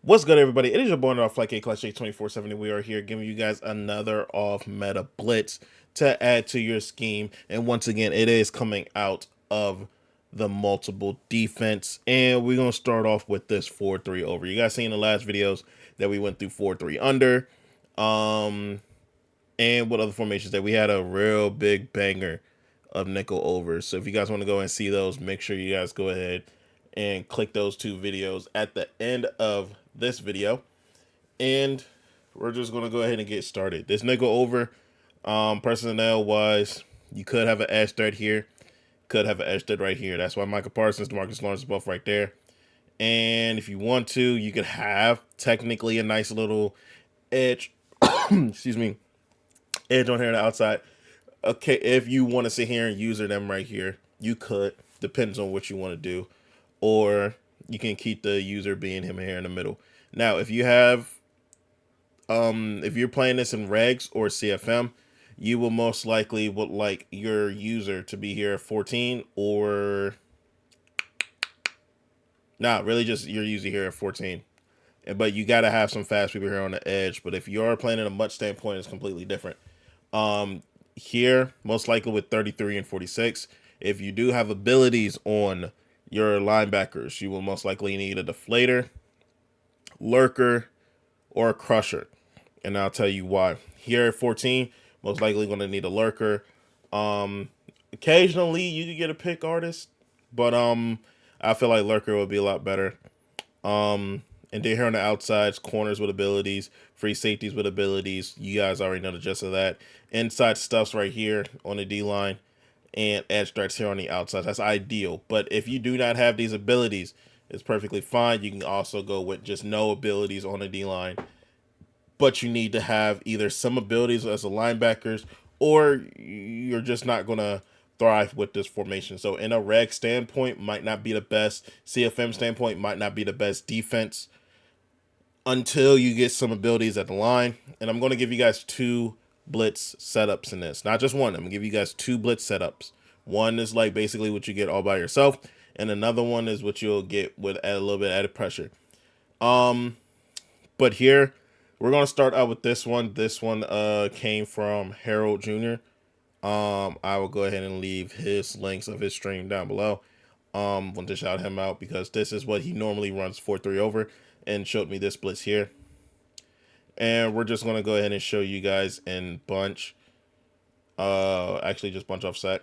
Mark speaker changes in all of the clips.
Speaker 1: What's good, everybody? It is your boy off like a Clutch 24/7. We are here giving you guys another off meta blitz to add to your scheme. And once again, it is coming out of the multiple defense. And we're gonna start off with this 4-3 over. You guys seen in the last videos that we went through 4-3 under. Um and what other formations that we had a real big banger of nickel overs. So if you guys want to go and see those, make sure you guys go ahead and click those two videos at the end of this video. And we're just going to go ahead and get started. This nickel over, personnel wise, you could have an edge threat here, could have an edge threat right here. That's why Micah Parsons, DeMarcus Lawrence is both right there. And if you want to, you could have technically a nice little edge, excuse me, edge on here on the outside. Okay, if you want to sit here and use them right here, you could. Depends on what you want to do. Or you can keep the user being him here in the middle. Now, if you're playing this in regs or CFM, you will most likely would like your user to be here at 14 or not really just your user here at 14. But you got to have some fast people here on the edge. But if you are playing in a much standpoint, it's completely different. Here, most likely with 33 and 46, if you do have abilities on your linebackers, you will most likely need a deflator, lurker, or a crusher. And I'll tell you why. Here at 14, most likely going to need a lurker. Occasionally you could get a pick artist, but I feel like lurker would be a lot better. And then here on the outsides, corners with abilities, free safeties with abilities. You guys already know the gist of that. Inside stuffs right here on the D line, and edge threats here on the outside. That's ideal. But if you do not have these abilities, it's perfectly fine. You can also go with just no abilities on the D line, but you need to have either some abilities as a linebackers, or you're just not gonna thrive with this formation. So in a reg standpoint, might not be the best. CFM standpoint might not be the best defense until you get some abilities at the line. And I'm going to give you guys two blitz setups in this. Not just one. I'm going to give you guys two blitz setups. One is like basically what you get all by yourself, and another one is what you'll get with a little bit added pressure. But here we're going to start out with this one. This one came from Harold Jr. I will go ahead and leave his links of his stream down below. Want to shout him out because this is what he normally runs 4-3 over, and showed me this blitz here. And we're just going to go ahead and show you guys in bunch. Actually, just bunch offset.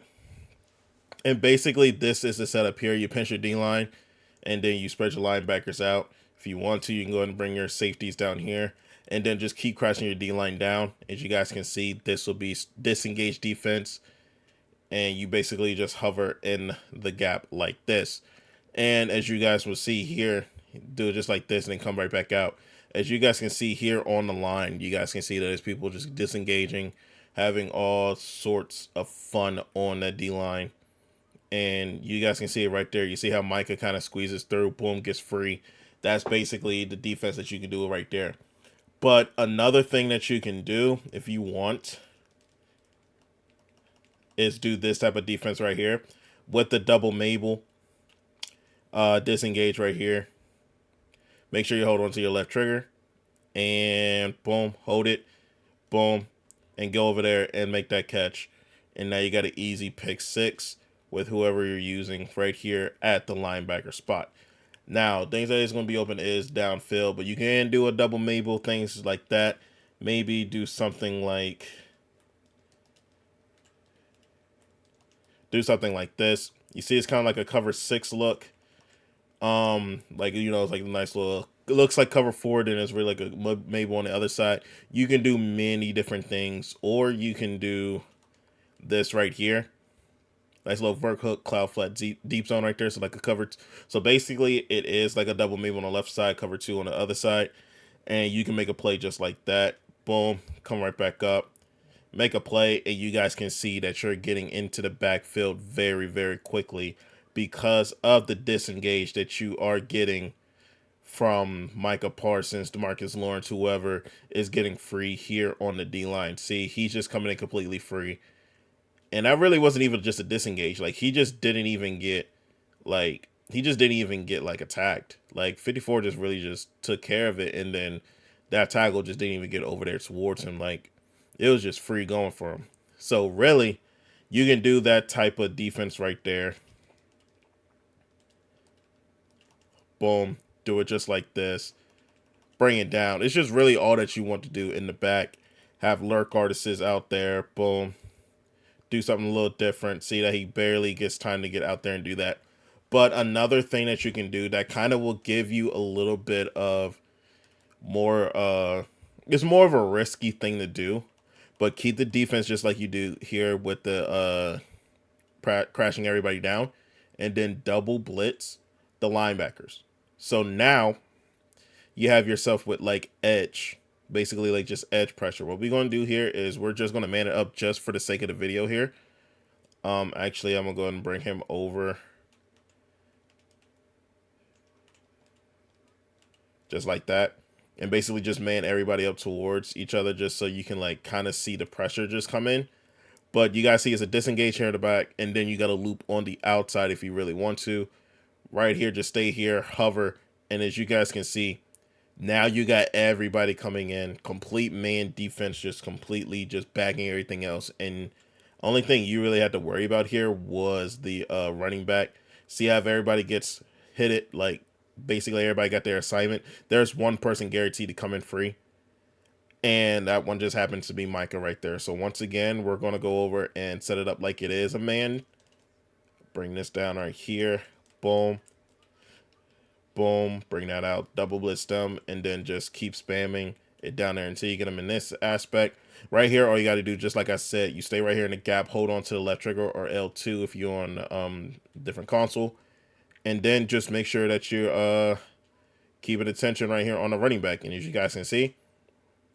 Speaker 1: And basically, this is the setup here. You pinch your D line, and then you spread your linebackers out. If you want to, you can go ahead and bring your safeties down here, and then just keep crashing your D line down. As you guys can see, this will be disengaged defense, and you basically just hover in the gap like this. And as you guys will see here, do it just like this and then come right back out. As you guys can see here on the line, you guys can see that there's people just disengaging, having all sorts of fun on that D line. And you guys can see it right there. You see how Micah kind of squeezes through, boom, gets free. That's basically the defense that you can do right there. But another thing that you can do if you want is do this type of defense right here with the double Mabel. Disengage right here. Make sure you hold on to your left trigger, and boom, hold it, boom, and go over there and make that catch. And now you got an easy pick six with whoever you're using right here at the linebacker spot. Now, things that is going to be open is downfield, but you can do a double Mabel, things like that. Maybe do something like this. You see, it's kind of like a cover six look. Like, you know, it's like a nice little, it looks like cover forward, and it's really like a Mabel on the other side. You can do many different things, or you can do this right here. Nice little vert hook, cloud flat, deep zone right there. So like a cover. So basically it is like a double Mabel on the left side, cover two on the other side. And you can make a play just like that. Boom, come right back up. Make a play, and you guys can see that you're getting into the backfield very, very quickly because of the disengage that you are getting from Micah Parsons, DeMarcus Lawrence, whoever is getting free here on the D-line. See, he's just coming in completely free. And that really wasn't even just a disengage. Like, he just didn't even get, like, he just didn't even get like attacked. Like 54 just really just took care of it, and then that tackle just didn't even get over there towards him. Like it was just free going for him. So really, you can do that type of defense right there. Boom, do it just like this. Bring it down. It's just really all that you want to do in the back. Have lurk artists out there. Boom. Do something a little different. See that he barely gets time to get out there and do that. But another thing that you can do that kind of will give you a little bit of more it's more of a risky thing to do, but keep the defense just like you do here with the crashing everybody down, and then double blitz the linebackers. So now you have yourself with like edge, basically like just edge pressure. What we're going to do here is we're just going to man it up just for the sake of the video here. Actually, I'm going to go ahead and bring him over just like that, and basically just man everybody up towards each other just so you can like kind of see the pressure just come in. But you guys see it's a disengage here in the back, and then you got to loop on the outside if you really want to. Right here, just stay here, hover, and as you guys can see, now you got everybody coming in, complete man defense, just completely just bagging everything else. And only thing you really had to worry about here was the running back. See how everybody gets hit it, like basically everybody got their assignment. There's one person guaranteed to come in free, and that one just happens to be Micah right there. So once again, we're going to go over and set it up like it is a man. Bring this down right here. Boom. Boom. Bring that out. Double blitz them. And then just keep spamming it down there until you get them in this aspect. Right here, all you got to do, just like I said, you stay right here in the gap. Hold on to the left trigger or L2 if you're on different console. And then just make sure that you're keeping attention right here on the running back. And as you guys can see,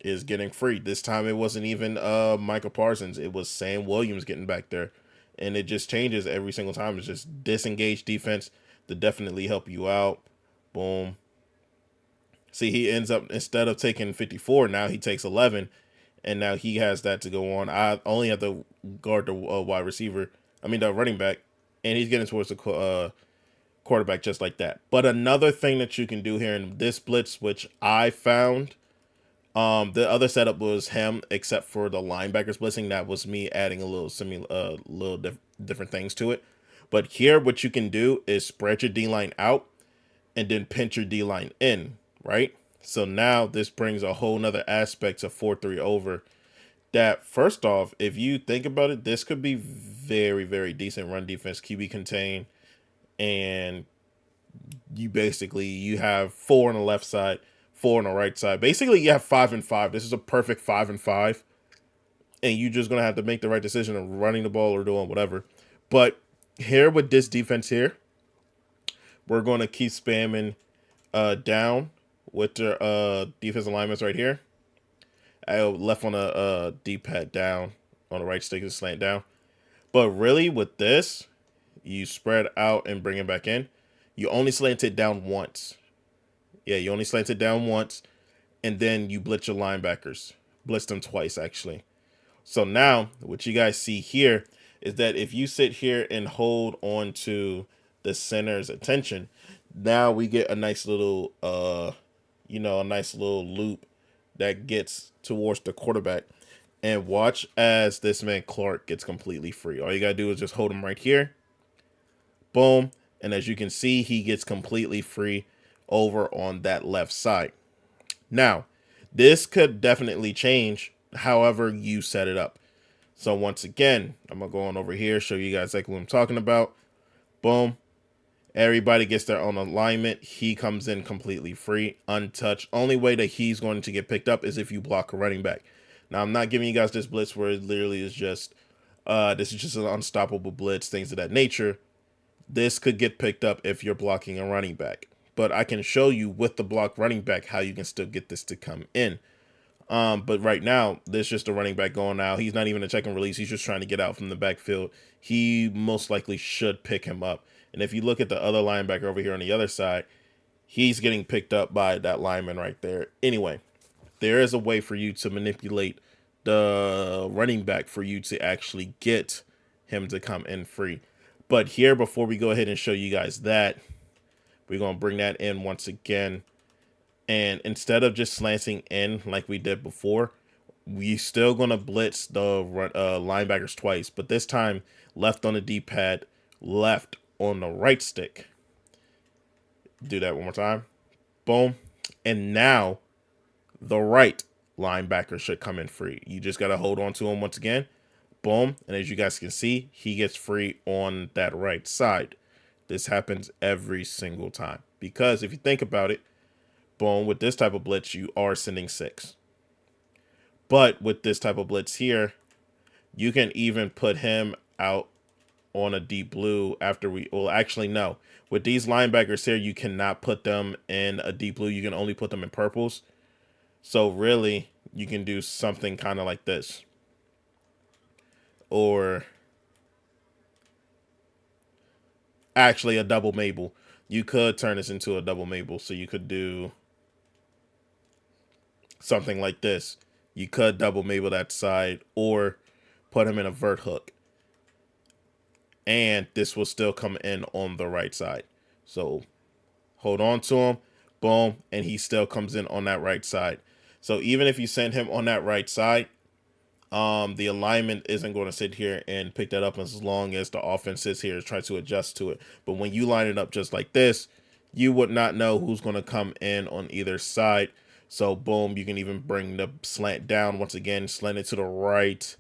Speaker 1: is getting free. This time it wasn't even Michael Parsons. It was Sam Williams getting back there. And it just changes every single time. It's just disengage defense to definitely help you out. Boom. See, he ends up, instead of taking 54, now he takes 11. And now he has that to go on. I only have to guard the wide receiver. I mean, the running back. And he's getting towards the quarterback just like that. But another thing that you can do here in this blitz, which I found, the other setup was him, except for the linebackers blitzing. That was me adding a little different things to it. But here, what you can do is spread your D-line out and then pinch your D-line in, right? So now this brings a whole nother aspect to 4-3 over. That, first off, if you think about it, this could be very, very decent run defense, QB contain, and you have 4 on the left side, 4 on the right side. Basically, you have 5 and 5. This is a perfect 5 and 5. And you're just going to have to make the right decision of running the ball or doing whatever. But here with this defense here, we're going to keep spamming down with the defensive alignments right here. I left on a D-pad down, on the right stick is slant down. But really with this, you spread out and bring it back in. You only slant it down once. Yeah, you only slant it down once, and then you blitz your linebackers. Blitz them twice, actually. So now, what you guys see here is that if you sit here and hold on to the center's attention, now we get a nice little, a nice little loop that gets towards the quarterback. And watch as this man Clark gets completely free. All you got to do is just hold him right here. Boom. And as you can see, he gets completely free over on that left side. Now, this could definitely change however you set it up. So once again, I'm going to go on over here, show you guys exactly what I'm talking about. Boom. Everybody gets their own alignment. He comes in completely free, untouched. Only way that he's going to get picked up is if you block a running back. Now, I'm not giving you guys this blitz where it literally is just, this is just an unstoppable blitz, things of that nature. This could get picked up if you're blocking a running back. But I can show you with the block running back how you can still get this to come in. But right now, there's just a running back going out. He's not even a check and release. He's just trying to get out from the backfield. He most likely should pick him up. And if you look at the other linebacker over here on the other side, he's getting picked up by that lineman right there. Anyway, there is a way for you to manipulate the running back for you to actually get him to come in free. But here, before we go ahead and show you guys that, We're going to bring that in once again. And instead of just slanting in like we did before, we still going to blitz the linebackers twice. But this time, left on the D-pad, left on the right stick. Do that one more time. Boom. And now the right linebacker should come in free. You just got to hold on to him once again. Boom. And as you guys can see, he gets free on that right side. This happens every single time. Because if you think about it, boom, with this type of blitz, you are sending 6. But with this type of blitz here, you can even put him out on a deep blue after well, actually, no. With these linebackers here, you cannot put them in a deep blue. You can only put them in purples. So really, you can do something kind of like this. Or actually a double Mabel. You could turn this into a double Mabel. So you could do something like this. You could double Mabel that side or put him in a vert hook. And this will still come in on the right side. So hold on to him. Boom. And he still comes in on that right side. So even if you send him on that right side, the alignment isn't going to sit here and pick that up as long as the offense sits here and try to adjust to it. But when you line it up just like this, you would not know who's going to come in on either side. So boom, you can even bring the slant down once again, slant it to the right,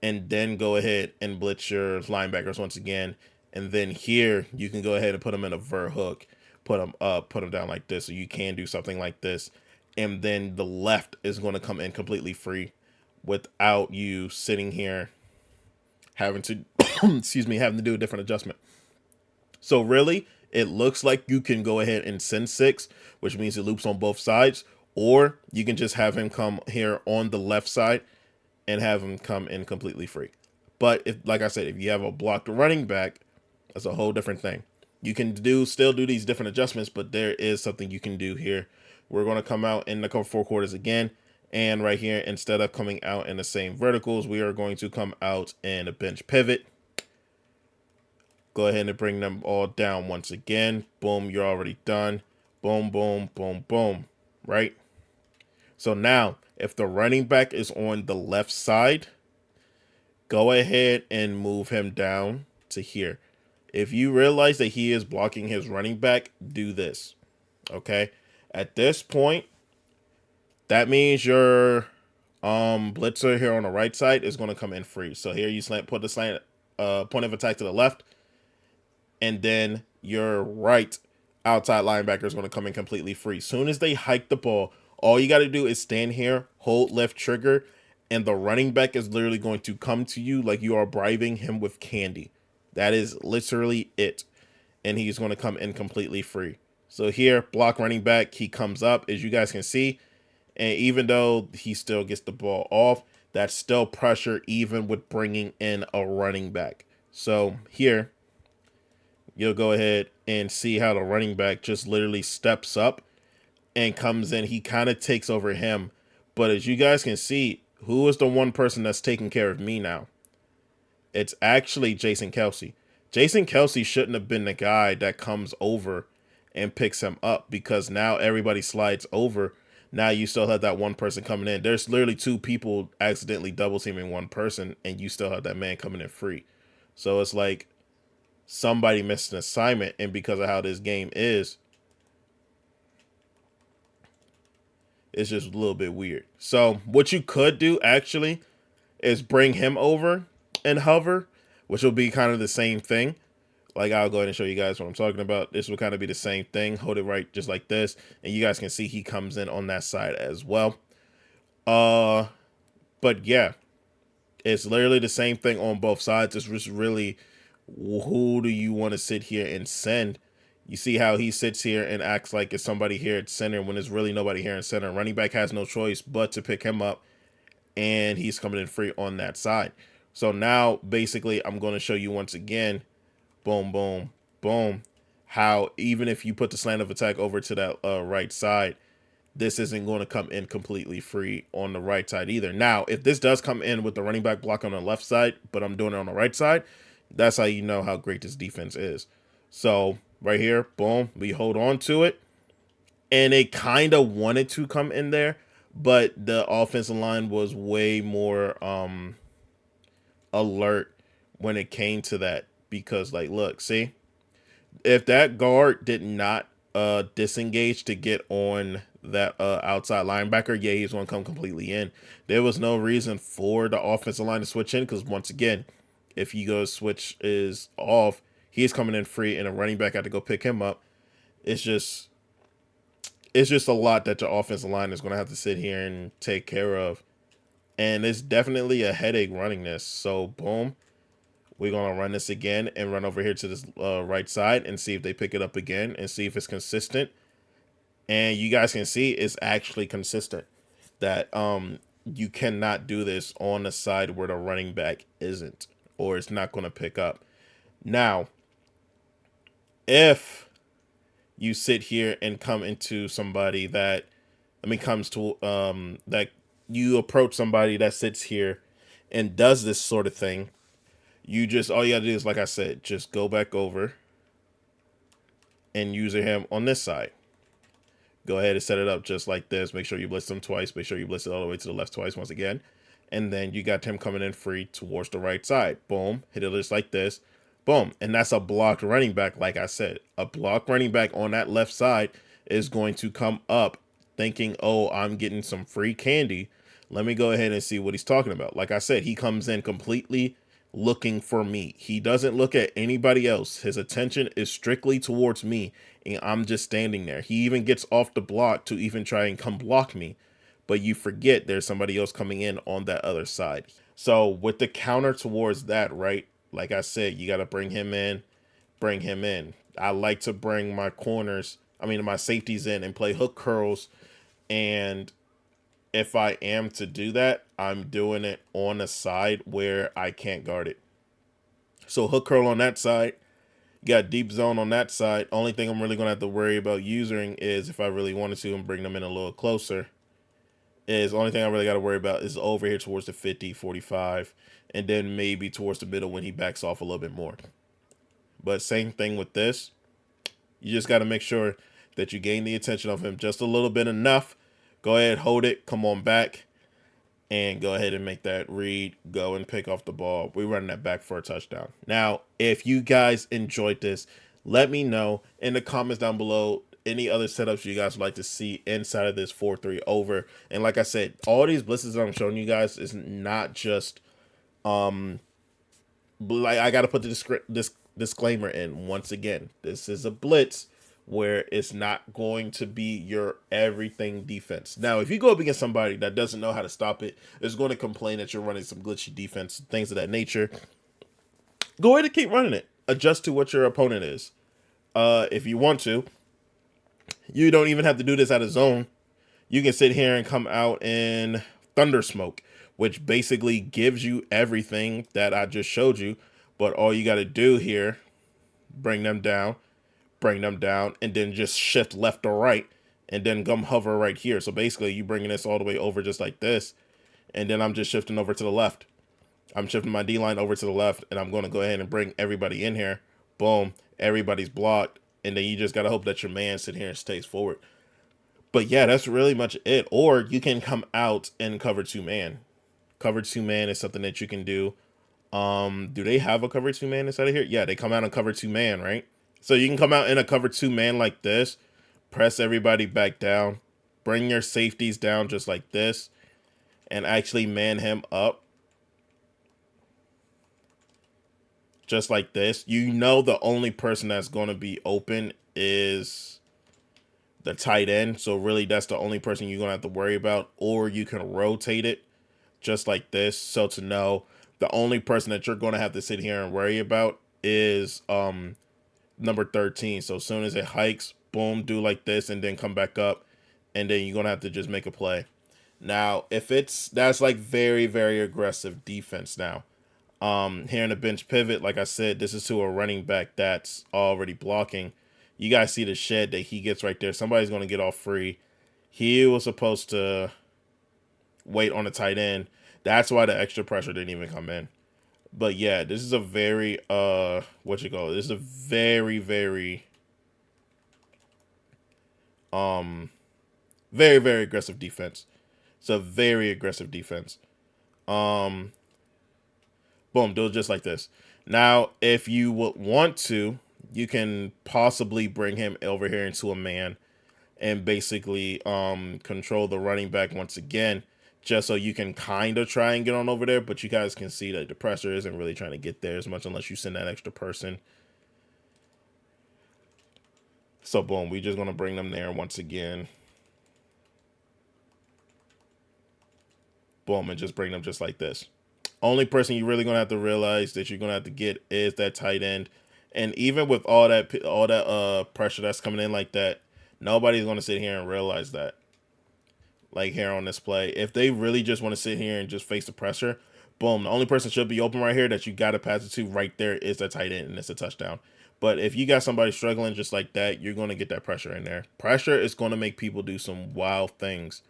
Speaker 1: and then go ahead and blitz your linebackers once again. And then here you can go ahead and put them in a vert hook, put them up, put them down like this. So you can do something like this. And then the left is going to come in completely free without you sitting here having to, excuse me, having to do a different adjustment. So really, it looks like you can go ahead and send 6, which means it loops on both sides, or you can just have him come here on the left side and have him come in completely free. But if, like I said, if you have a blocked running back, that's a whole different thing. You can still do these different adjustments, but there is something you can do here. We're going to come out in the cover 4 quarters again. And right here, instead of coming out in the same verticals, we are going to come out in a bench pivot. Go ahead and bring them all down once again. Boom, you're already done. Boom, boom, boom, boom. Right? So now, if the running back is on the left side, go ahead and move him down to here. If you realize that he is blocking his running back, do this. Okay? At this point, that means your blitzer here on the right side is going to come in free. So here you put the slant point of attack to the left, and then your right outside linebacker is going to come in completely free. Soon as they hike the ball, all you got to do is stand here, hold left trigger, and the running back is literally going to come to you like you are bribing him with candy. That is literally it. And he's going to come in completely free. So here, block running back, he comes up, as you guys can see. And even though he still gets the ball off, that's still pressure even with bringing in a running back. So here, you'll go ahead and see how the running back just literally steps up and comes in. He kind of takes over him. But as you guys can see, who is the one person that's taking care of me now? It's actually Jason Kelce. Jason Kelce shouldn't have been the guy that comes over and picks him up, because now everybody slides over. Now you still have that one person coming in. There's literally 2 people accidentally double teaming one person, and you still have that man coming in free. So it's like somebody missed an assignment, and because of how this game is, it's just a little bit weird. So what you could do actually is bring him over and hover, which will be kind of the same thing. Like, I'll go ahead and show you guys what I'm talking about. This will kind of be the same thing. Hold it right just like this, and you guys can see he comes in on that side as well. But yeah, it's literally the same thing on both sides. It's just really, who do you want to sit here and send? You see how he sits here and acts like it's somebody here at center when there's really nobody here in center. Running back has no choice but to pick him up, and he's coming in free on that side. So now, basically, I'm going to show you once again, boom, boom, boom, how even if you put the slant of attack over to that right side, this isn't going to come in completely free on the right side either. Now, if this does come in with the running back block on the left side, but I'm doing it on the right side, that's how you know how great this defense is. So right here. Boom. We hold on to it. And it kind of wanted to come in there, but the offensive line was way more alert when it came to that. Because, like, look, see, if that guard did not disengage to get on that outside linebacker, yeah, he's going to come completely in. There was no reason for the offensive line to switch in because, once again, if you go switch is off, he's coming in free and a running back had to go pick him up. It's just a lot that your offensive line is going to have to sit here and take care of. And it's definitely a headache running this. So, boom. We're going to run this again and run over here to this right side and see if they pick it up again and see if it's consistent. And you guys can see it's actually consistent. That you cannot do this on the side where the running back isn't, or it's not going to pick up. Now, if you sit here and come into somebody that, comes to, that you approach somebody that sits here and does this sort of thing, all you gotta do is, like I said, just go back over and use him on this side. Go ahead and set it up just like this. Make sure you blitz them twice. Make sure you blitz it all the way to the left twice once again. And then you got him coming in free towards the right side. Boom. Hit it just like this. Boom. And that's a blocked running back, like I said. A blocked running back on that left side is going to come up thinking, oh, I'm getting some free candy. Let me go ahead and see what he's talking about. Like I said, he comes in completely looking for me. He doesn't look at anybody else. His attention is strictly towards me, and I'm just standing there. He even gets off the block to even try and come block me, but you forget there's somebody else coming in on that other side. So with the counter towards that, right, like I said, you got to bring him in. I like to bring my my safeties in and play hook curls. And if I am to do that, I'm doing it on a side where I can't guard it. So hook curl on that side, got deep zone on that side. Only thing I'm really going to have to worry about using is if I really wanted to and bring them in a little closer. Is the only thing I really got to worry about is over here towards the 50, 45, and then maybe towards the middle when he backs off a little bit more. But same thing with this. You just got to make sure that you gain the attention of him just a little bit enough. Go ahead, hold it, come on back, and go ahead and make that read, go and pick off the ball. We're running that back for a touchdown. Now, if you guys enjoyed this, let me know in the comments down below any other setups you guys would like to see inside of this 4-3 over. And like I said, all these blitzes that I'm showing you guys is not just, like, I got to put this disclaimer in once again. This is a blitz where it's not going to be your everything defense. Now, if you go up against somebody that doesn't know how to stop it, is going to complain that you're running some glitchy defense, things of that nature, go ahead and keep running it. Adjust to what your opponent is. If you want to, you don't even have to do this out of zone. You can sit here and come out in thunder smoke, which basically gives you everything that I just showed you. But all you got to do here, bring them down, and then just shift left or right, and then come hover right here. So basically, you bringing this all the way over just like this, and then I'm just shifting over to the left. I'm shifting my D-line over to the left, and I'm going to go ahead and bring everybody in here. Boom. Everybody's blocked, and then you just got to hope that your man sit here and stays forward. But yeah, that's really much it. Or you can come out and cover two-man. Cover two-man is something that you can do. Do they have a cover two-man inside of here? Yeah, they come out and cover two-man, right? So you can come out in a cover two-man like this, press everybody back down, bring your safeties down just like this, and actually man him up just like this. You know the only person that's going to be open is the tight end. So really that's the only person you're going to have to worry about. Or you can rotate it just like this. So to know the only person that you're going to have to sit here and worry about is number 13. So as soon as it hikes, boom, do like this and then come back up, and then you're gonna have to just make a play. Now if that's like very, very aggressive defense. Now here in the bench pivot, like I said, this is to a running back that's already blocking. You guys see the shed that he gets right there. Somebody's gonna get off free. He was supposed to wait on the tight end. That's why the extra pressure didn't even come in. But yeah, this is a very this is a very, very Very, very aggressive defense. It's a very aggressive defense. Um, Boom, do it just like this. Now, if you would want to, you can possibly bring him over here into a man and basically control the running back once again, just so you can kind of try and get on over there. But you guys can see that the pressure isn't really trying to get there as much unless you send that extra person. So boom, we're just gonna bring them there once again. Boom, and just bring them just like this. Only person you're really gonna have to realize that you're gonna have to get is that tight end. And even with all that pressure that's coming in like that, nobody's gonna sit here and realize that. Like here on this play, if they really just want to sit here and just face the pressure, boom, the only person should be open right here that you gotta pass it to right there is that tight end, and it's a touchdown. But if you got somebody struggling just like that, you're gonna get that pressure in there. Pressure is gonna make people do some wild things.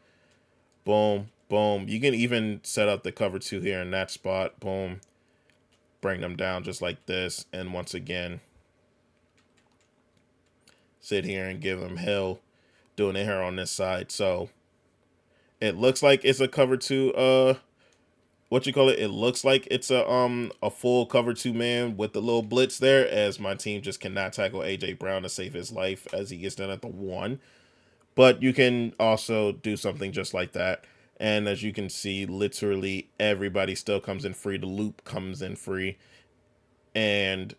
Speaker 1: Boom, boom. You can even set up the cover two here in that spot. Boom. Bring them down just like this. And once again, sit here and give them hell doing it here on this side. So it looks like it's a cover two, what you call it? It looks like it's a full cover two man with the little blitz there, as my team just cannot tackle AJ Brown to save his life as he gets done at the one. But you can also do something just like that. And as you can see, literally everybody still comes in free. The loop comes in free. And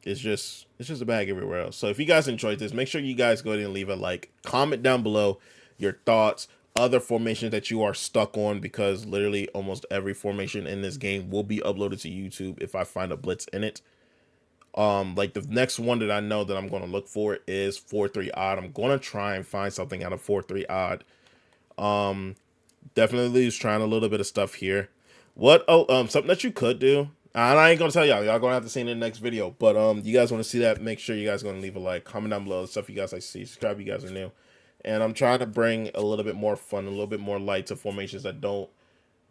Speaker 1: it's just a bag everywhere else. So if you guys enjoyed this, make sure you guys go ahead and leave a like. Comment down below your thoughts, other formations that you are stuck on, because literally almost every formation in this game will be uploaded to YouTube if I find a blitz in it. Like the next one that I know that I'm going to look for is 4-3 odd. I'm going to try and find something out of 4-3 odd. Definitely just trying a little bit of stuff here. Something that you could do, and I ain't gonna tell y'all gonna have to see in the next video, but you guys want to see that, make sure you guys gonna leave a like, comment down below the stuff you guys like to see, subscribe if you guys are new. And I'm trying to bring a little bit more fun, a little bit more light to formations that don't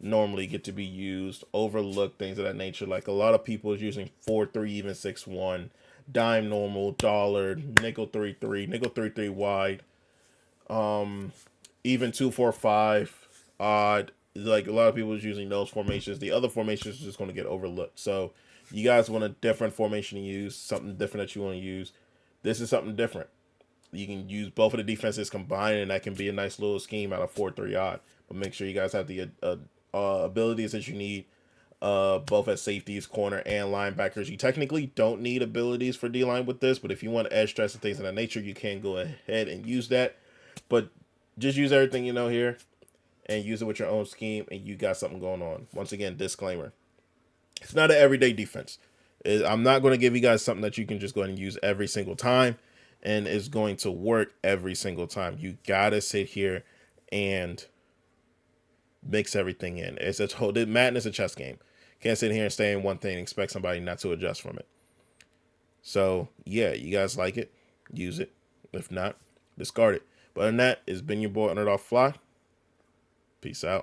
Speaker 1: normally get to be used, overlook things of that nature. Like a lot of people is using 4-3, even 6-1, dime normal, dollar, nickel 3-3, nickel 3-3 wide, even 2-4-5 odd. Like a lot of people is using those formations. The other formations are just going to get overlooked. So you guys want a different formation to use, something different that you want to use. This is something different. You can use both of the defenses combined, and that can be a nice little scheme out of 4-3 odd. But make sure you guys have the abilities that you need, both at safeties, corner, and linebackers. You technically don't need abilities for D-line with this, but if you want edge stress and things of that nature, you can go ahead and use that. But just use everything you know here and use it with your own scheme, and you got something going on. Once again, disclaimer. It's not an everyday defense. I'm not going to give you guys something that you can just go ahead and use every single time and it's going to work every single time. You got to sit here and mix everything in. Madden is a chess game. Can't sit here and stay in one thing and expect somebody not to adjust from it. So, yeah, you guys like it, use it. If not, discard it. But other than that, it's been your boy Underdog Fly. Peace out.